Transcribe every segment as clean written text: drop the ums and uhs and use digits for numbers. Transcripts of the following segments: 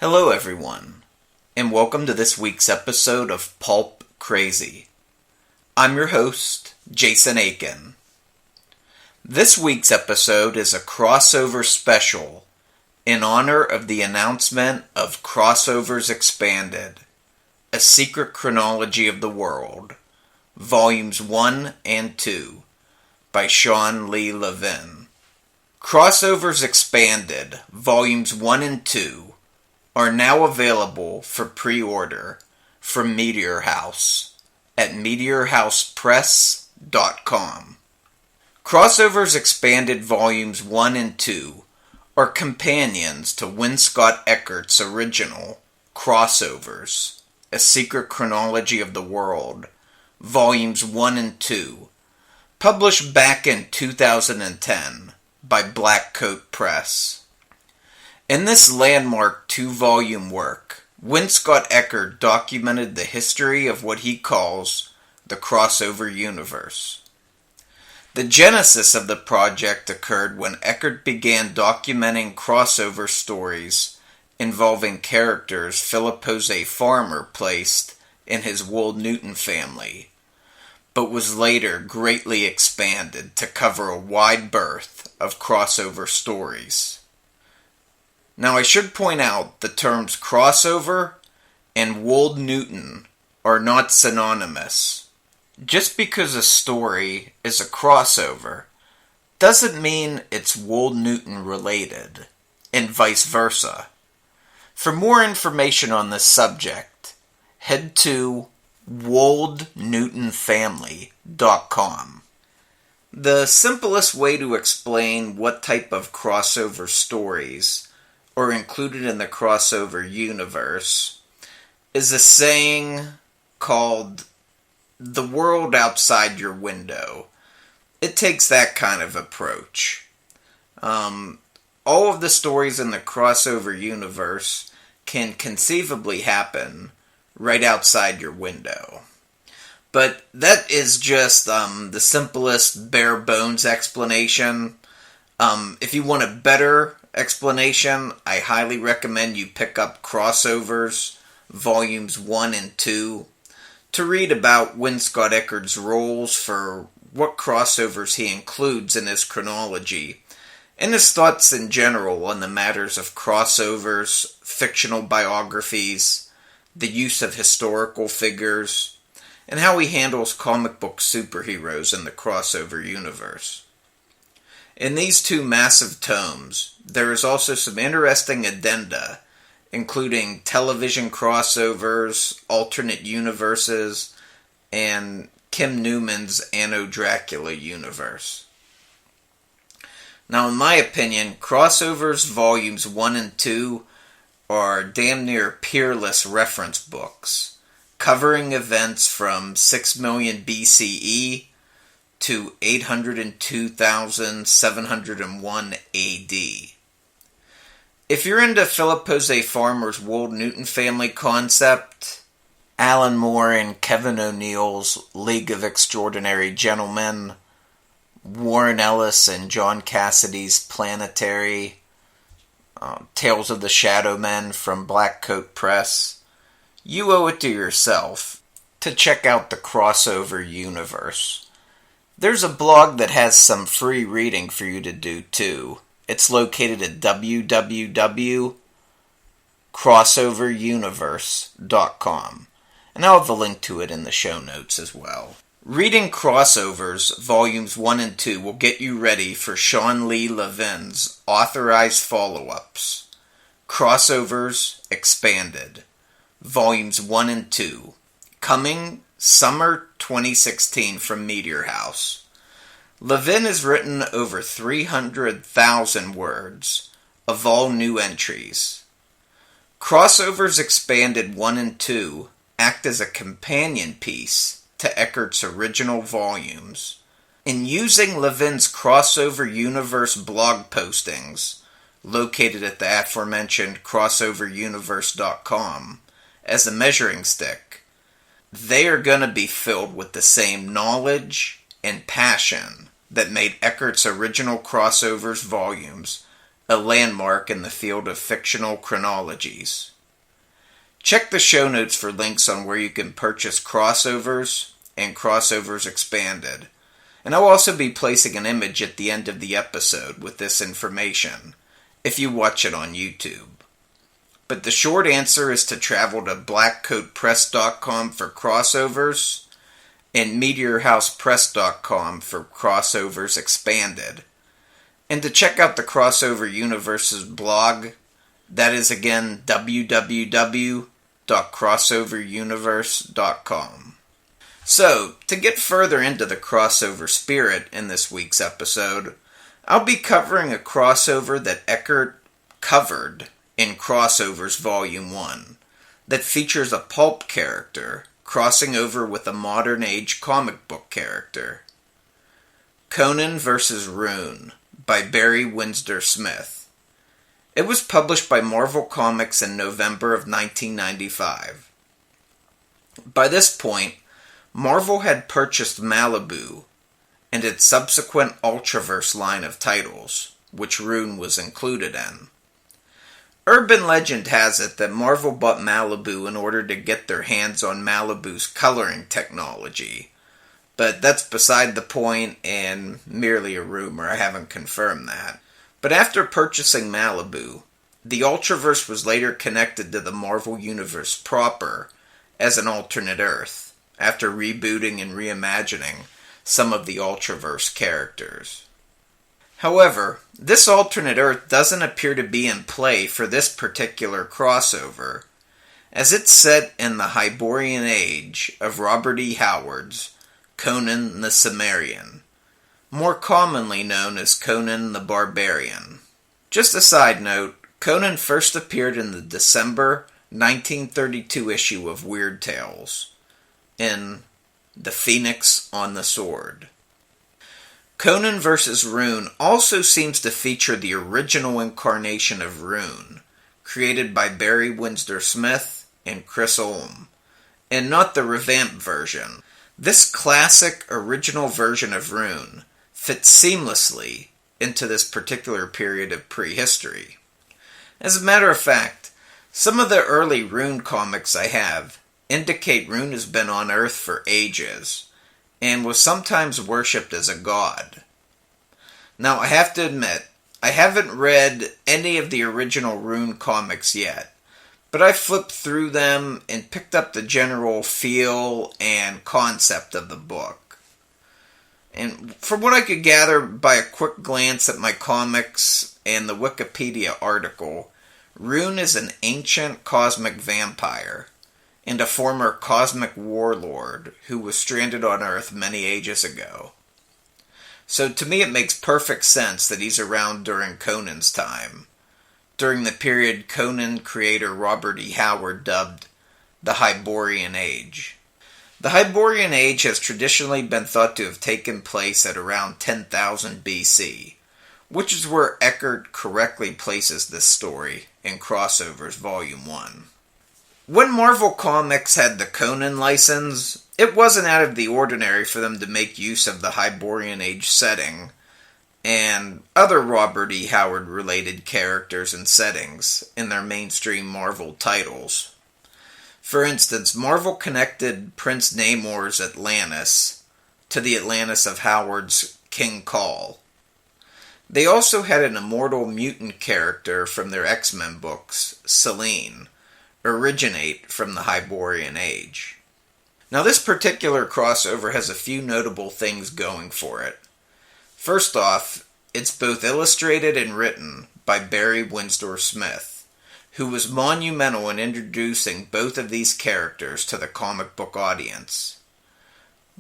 Hello everyone, and welcome to this week's episode of Pulp Crazy. I'm your host, Jason Aiken. This week's episode is a crossover special in honor of the announcement of Crossovers Expanded, A Secret Chronology of the World, Volumes 1 and 2, by Sean Lee Levin. Crossovers Expanded, Volumes 1 and 2, are now available for pre-order from Meteor House at meteorhousepress.com. Crossovers Expanded Volumes 1 and 2 are companions to Scott Eckert's original Crossovers, A Secret Chronology of the World, Volumes 1 and 2, published back in 2010 by Black Coat Press. In this landmark 2-volume work, Scott Eckert documented the history of what he calls the crossover universe. The genesis of the project occurred when Eckert began documenting crossover stories involving characters Philip Jose Farmer placed in his Wold Newton family, but was later greatly expanded to cover a wide berth of crossover stories. Now I should point out the terms crossover and Wold Newton are not synonymous. Just because a story is a crossover doesn't mean it's Wold Newton related, and vice versa. For more information on this subject, head to woldnewtonfamily.com. The simplest way to explain what type of crossover stories are included in the crossover universe is a saying called "the world outside your window." It takes that kind of approach. All of the stories in the crossover universe can conceivably happen right outside your window. But that is just the simplest bare bones explanation. If you want a better explanation, I highly recommend you pick up Crossovers Volumes 1 and 2 to read about Scott Eckert's roles for what crossovers he includes in his chronology, and his thoughts in general on the matters of crossovers, fictional biographies, the use of historical figures, and how he handles comic book superheroes in the crossover universe. In these two massive tomes, there is also some interesting addenda, including television crossovers, alternate universes, and Kim Newman's Anno Dracula universe. Now, in my opinion, Crossovers Volumes 1 and 2 are damn near peerless reference books, covering events from 6 million BCE to 802,701 AD. If you're into Philip Jose Farmer's Wold Newton family concept, Alan Moore and Kevin O'Neill's League of Extraordinary Gentlemen, Warren Ellis and John Cassidy's Planetary, Tales of the Shadow Men from Black Coat Press, you owe it to yourself to check out the crossover universe. There's a blog that has some free reading for you to do too. It's located at www.crossoveruniverse.com, and I'll have a link to it in the show notes as well. Reading Crossovers Volumes 1 and 2 will get you ready for Sean Lee Levin's authorized follow-ups, Crossovers Expanded, Volumes 1 and 2, coming summer 2016 from Meteor House. Levin has written over 300,000 words of all new entries. Crossovers Expanded 1 and 2 act as a companion piece to Eckert's original volumes. In using Levin's crossover universe blog postings, located at the aforementioned crossoveruniverse.com, as a measuring stick, they are going to be filled with the same knowledge and passion that made Eckert's original Crossovers volumes a landmark in the field of fictional chronologies. Check the show notes for links on where you can purchase Crossovers and Crossovers Expanded. And I'll also be placing an image at the end of the episode with this information, if you watch it on YouTube. But the short answer is to travel to blackcoatpress.com for Crossovers and meteorhousepress.com for Crossovers Expanded. And to check out the Crossover Universe's blog, that is again www.crossoveruniverse.com. So, to get further into the crossover spirit in this week's episode, I'll be covering a crossover that Eckert covered in Crossovers Volume 1 that features a pulp character crossing over with a modern-age comic book character. Conan Vs Rune by Barry Windsor-Smith. It was published by Marvel Comics in November of 1995. By this point, Marvel had purchased Malibu and its subsequent Ultraverse line of titles, which Rune was included in. Urban legend has it that Marvel bought Malibu in order to get their hands on Malibu's coloring technology, but that's beside the point and merely a rumor. I haven't confirmed that. But after purchasing Malibu, the Ultraverse was later connected to the Marvel Universe proper as an alternate Earth, after rebooting and reimagining some of the Ultraverse characters. However, this alternate Earth doesn't appear to be in play for this particular crossover, as it's set in the Hyborian Age of Robert E. Howard's Conan the Cimmerian, more commonly known as Conan the Barbarian. Just a side note, Conan first appeared in the December 1932 issue of Weird Tales, in The Phoenix on the Sword. Conan vs. Rune also seems to feature the original incarnation of Rune, created by Barry Windsor-Smith and Chris Ulm, and not the revamped version. This classic original version of Rune fits seamlessly into this particular period of prehistory. As a matter of fact, some of the early Rune comics I have indicate Rune has been on Earth for ages, and was sometimes worshipped as a god. Now, I have to admit, I haven't read any of the original Rune comics yet, but I flipped through them and picked up the general feel and concept of the book. And from what I could gather by a quick glance at my comics and the Wikipedia article, Rune is an ancient cosmic vampire and a former cosmic warlord who was stranded on Earth many ages ago. So to me it makes perfect sense that he's around during Conan's time, during the period Conan creator Robert E. Howard dubbed the Hyborian Age. The Hyborian Age has traditionally been thought to have taken place at around 10,000 BC, which is where Eckert correctly places this story in Crossovers Volume 1. When Marvel Comics had the Conan license, it wasn't out of the ordinary for them to make use of the Hyborian Age setting and other Robert E. Howard related characters and settings in their mainstream Marvel titles. For instance, Marvel connected Prince Namor's Atlantis to the Atlantis of Howard's King Call. They also had an immortal mutant character from their X-Men books, Selene, originate from the Hyborian Age. Now, this particular crossover has a few notable things going for it. First off, it's both illustrated and written by Barry Windsor-Smith, who was monumental in introducing both of these characters to the comic book audience.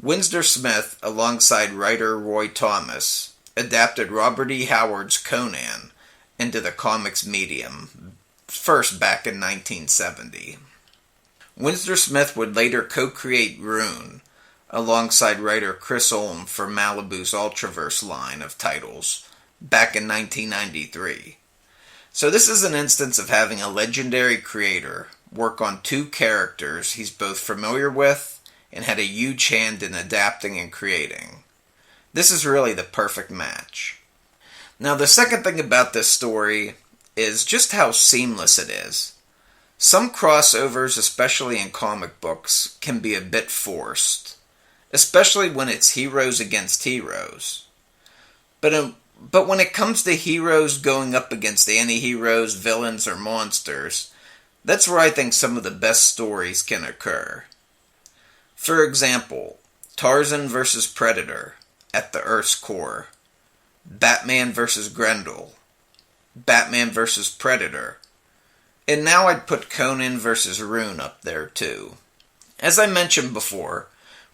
Windsor-Smith, alongside writer Roy Thomas, adapted Robert E. Howard's Conan into the comics medium, first back in 1970. Windsor-Smith would later co-create Rune, alongside writer Chris Ulm for Malibu's Ultraverse line of titles, back in 1993. So this is an instance of having a legendary creator work on two characters he's both familiar with and had a huge hand in adapting and creating. This is really the perfect match. Now, the second thing about this story is just how seamless it is. Some crossovers, especially in comic books, can be a bit forced, especially when it's heroes against heroes. But when it comes to heroes going up against anti-heroes, villains, or monsters, that's where I think some of the best stories can occur. For example, Tarzan vs. Predator at the Earth's core, Batman vs. Grendel, Batman vs. Predator, and now I'd put Conan vs. Rune up there too. As I mentioned before,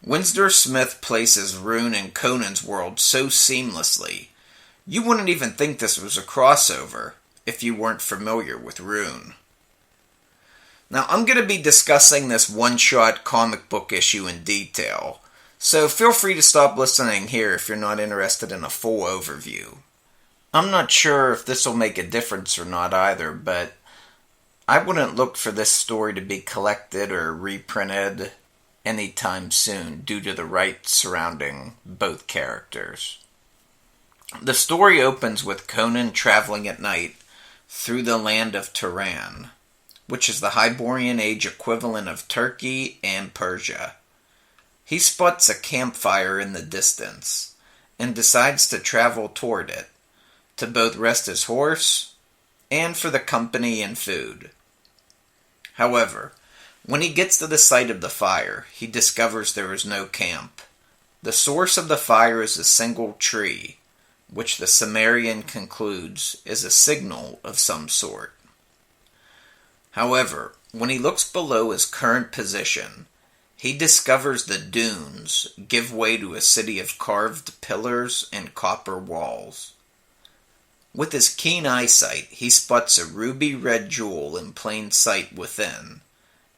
Windsor-Smith places Rune in Conan's world so seamlessly, you wouldn't even think this was a crossover if you weren't familiar with Rune. Now, I'm going to be discussing this one-shot comic book issue in detail, so feel free to stop listening here if you're not interested in a full overview. I'm not sure if this will make a difference or not either, but I wouldn't look for this story to be collected or reprinted anytime soon due to the rights surrounding both characters. The story opens with Conan traveling at night through the land of Turan, which is the Hyborian Age equivalent of Turkey and Persia. He spots a campfire in the distance and decides to travel toward it to both rest his horse and for the company and food. However, when he gets to the site of the fire, he discovers there is no camp. The source of the fire is a single tree, which the Cimmerian concludes is a signal of some sort. However, when he looks below his current position, he discovers the dunes give way to a city of carved pillars and copper walls. With his keen eyesight, he spots a ruby-red jewel in plain sight within,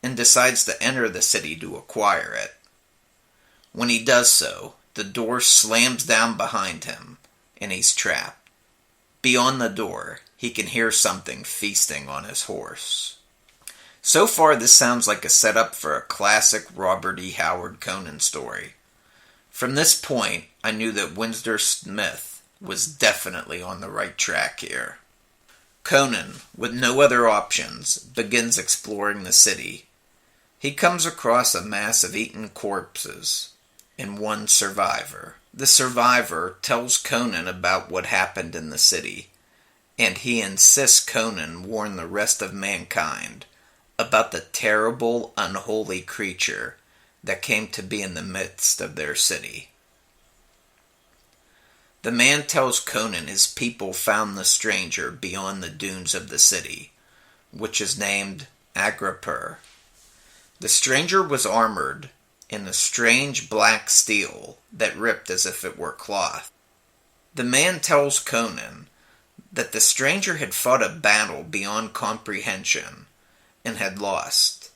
and decides to enter the city to acquire it. When he does so, the door slams down behind him, and he's trapped. Beyond the door, he can hear something feasting on his horse. So far, this sounds like a setup for a classic Robert E. Howard Conan story. From this point, I knew that Windsor-Smith was definitely on the right track here. Conan, with no other options, begins exploring the city. He comes across a mass of eaten corpses and one survivor. The survivor tells Conan about what happened in the city, and he insists Conan warn the rest of mankind about the terrible, unholy creature that came to be in the midst of their city. The man tells Conan his people found the stranger beyond the dunes of the city, which is named Agripur. The stranger was armored in a strange black steel that ripped as if it were cloth. The man tells Conan that the stranger had fought a battle beyond comprehension and had lost.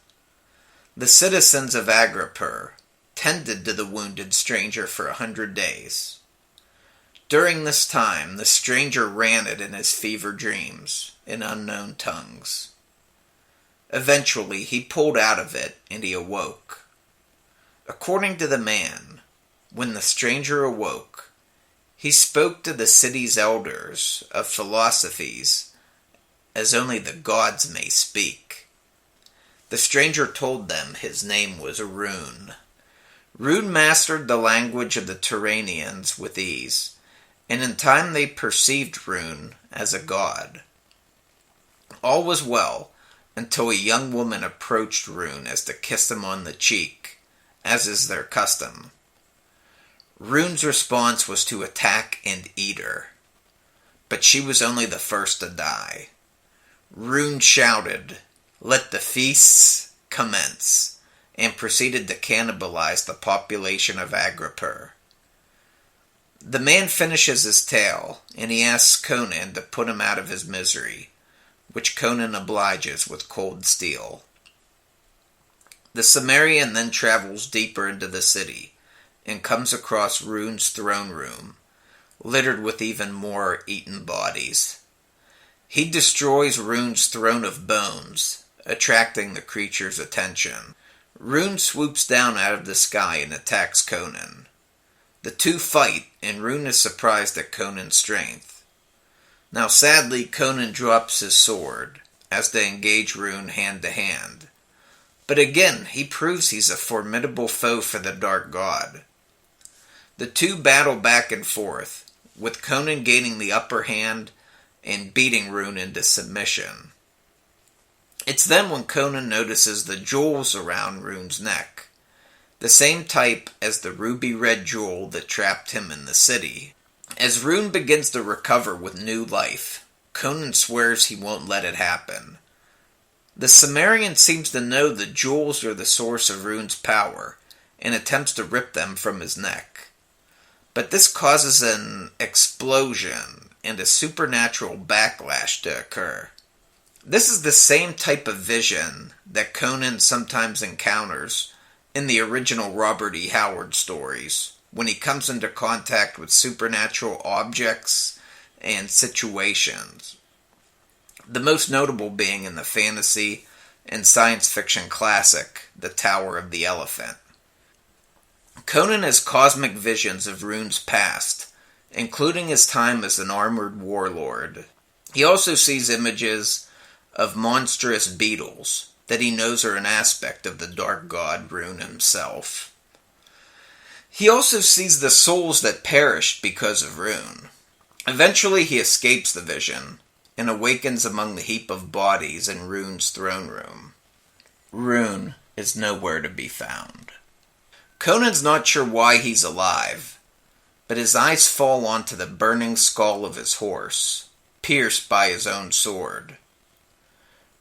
The citizens of Agripur tended to the wounded stranger for 100 days. During this time, the stranger ranted in his fever dreams in unknown tongues. Eventually, he pulled out of it and he awoke. According to the man, when the stranger awoke, he spoke to the city's elders of philosophies as only the gods may speak. The stranger told them his name was Rune. Rune mastered the language of the Turanians with ease, and in time they perceived Rune as a god. All was well until a young woman approached Rune as to kiss him on the cheek, as is their custom. Rune's response was to attack and eat her, but she was only the first to die. Rune shouted, "Let the feasts commence," and proceeded to cannibalize the population of Agripur. The man finishes his tale, and he asks Conan to put him out of his misery, which Conan obliges with cold steel. The Cimmerian then travels deeper into the city, and comes across Rune's throne room, littered with even more eaten bodies. He destroys Rune's throne of bones, attracting the creature's attention. Rune swoops down out of the sky and attacks Conan. The two fight, and Rune is surprised at Conan's strength. Now sadly, Conan drops his sword, as they engage Rune hand to hand. But again, he proves he's a formidable foe for the Dark God. The two battle back and forth, with Conan gaining the upper hand and beating Rune into submission. It's then when Conan notices the jewels around Rune's neck, the same type as the ruby-red jewel that trapped him in the city. As Rune begins to recover with new life, Conan swears he won't let it happen. The Cimmerian seems to know the jewels are the source of Rune's power, and attempts to rip them from his neck. But this causes an explosion and a supernatural backlash to occur. This is the same type of vision that Conan sometimes encounters in the original Robert E. Howard stories, when he comes into contact with supernatural objects and situations. The most notable being in the fantasy and science fiction classic, The Tower of the Elephant. Conan has cosmic visions of Rune's past, including his time as an armored warlord. He also sees images of monstrous beetles that he knows are an aspect of the dark god Rune himself. He also sees the souls that perished because of Rune. Eventually he escapes the vision and awakens among the heap of bodies in Rune's throne room. Rune is nowhere to be found. Conan's not sure why he's alive, but his eyes fall onto the burning skull of his horse, pierced by his own sword.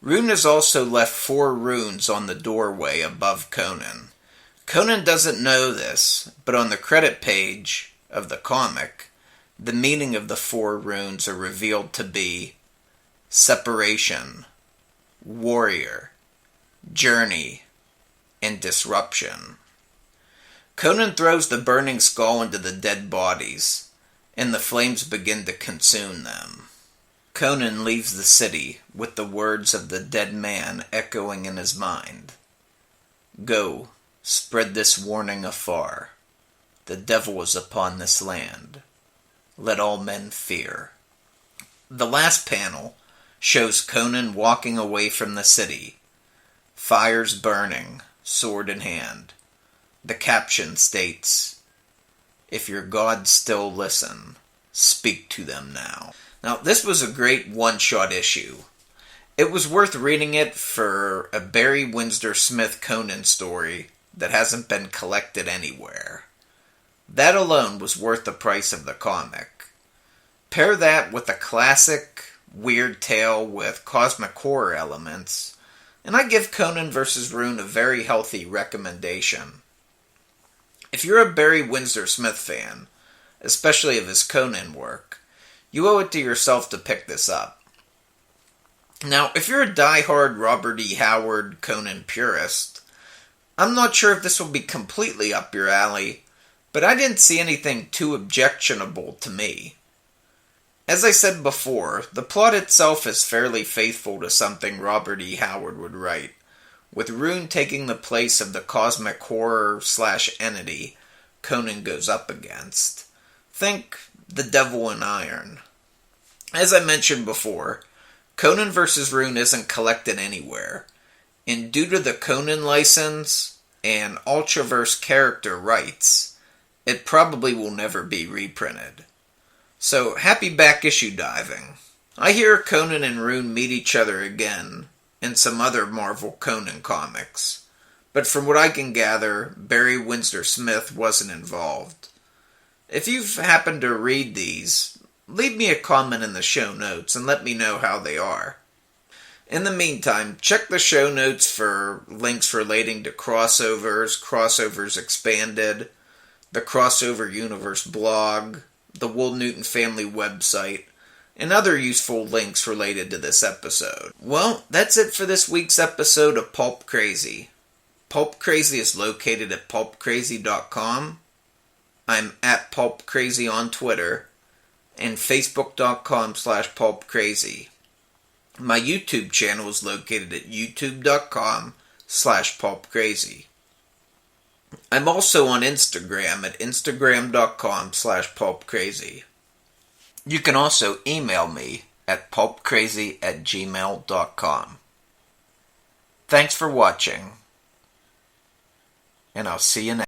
Rune has also left 4 runes on the doorway above Conan. Conan doesn't know this, but on the credit page of the comic, the meaning of the 4 runes are revealed to be separation, warrior, journey, and disruption. Conan throws the burning skull into the dead bodies, and the flames begin to consume them. Conan leaves the city with the words of the dead man echoing in his mind. Go, spread this warning afar. The devil is upon this land. Let all men fear. The last panel shows Conan walking away from the city, fires burning, sword in hand. The caption states, If your gods still listen, speak to them now. Now, this was a great one-shot issue. It was worth reading it for a Barry Windsor-Smith Conan story that hasn't been collected anywhere. That alone was worth the price of the comic. Pair that with a classic, weird tale with cosmic horror elements, and I give Conan vs. Rune a very healthy recommendation. If you're a Barry Windsor-Smith fan, especially of his Conan work, you owe it to yourself to pick this up. Now, if you're a die-hard Robert E. Howard Conan purist, I'm not sure if this will be completely up your alley, but I didn't see anything too objectionable to me. As I said before, the plot itself is fairly faithful to something Robert E. Howard would write, with Rune taking the place of the cosmic horror/entity Conan goes up against. Think The Devil in Iron. As I mentioned before, Conan vs. Rune isn't collected anywhere, and due to the Conan license and Ultraverse character rights, it probably will never be reprinted. So, happy back issue diving. I hear Conan and Rune meet each other again in some other Marvel Conan comics, but from what I can gather, Barry Windsor-Smith wasn't involved. If you've happened to read these, leave me a comment in the show notes and let me know how they are. In the meantime, check the show notes for links relating to crossovers, Crossovers Expanded, the Crossover Universe blog, the Wool Newton family website, and other useful links related to this episode. Well, that's it for this week's episode of Pulp Crazy. Pulp Crazy is located at pulpcrazy.com. I'm at Pulp Crazy on Twitter, and facebook.com/pulpcrazy. My YouTube channel is located at youtube.com/pulpcrazy. I'm also on Instagram at instagram.com/pulpcrazy. You can also email me at pulpcrazy@gmail.com. Thanks for watching, and I'll see you next.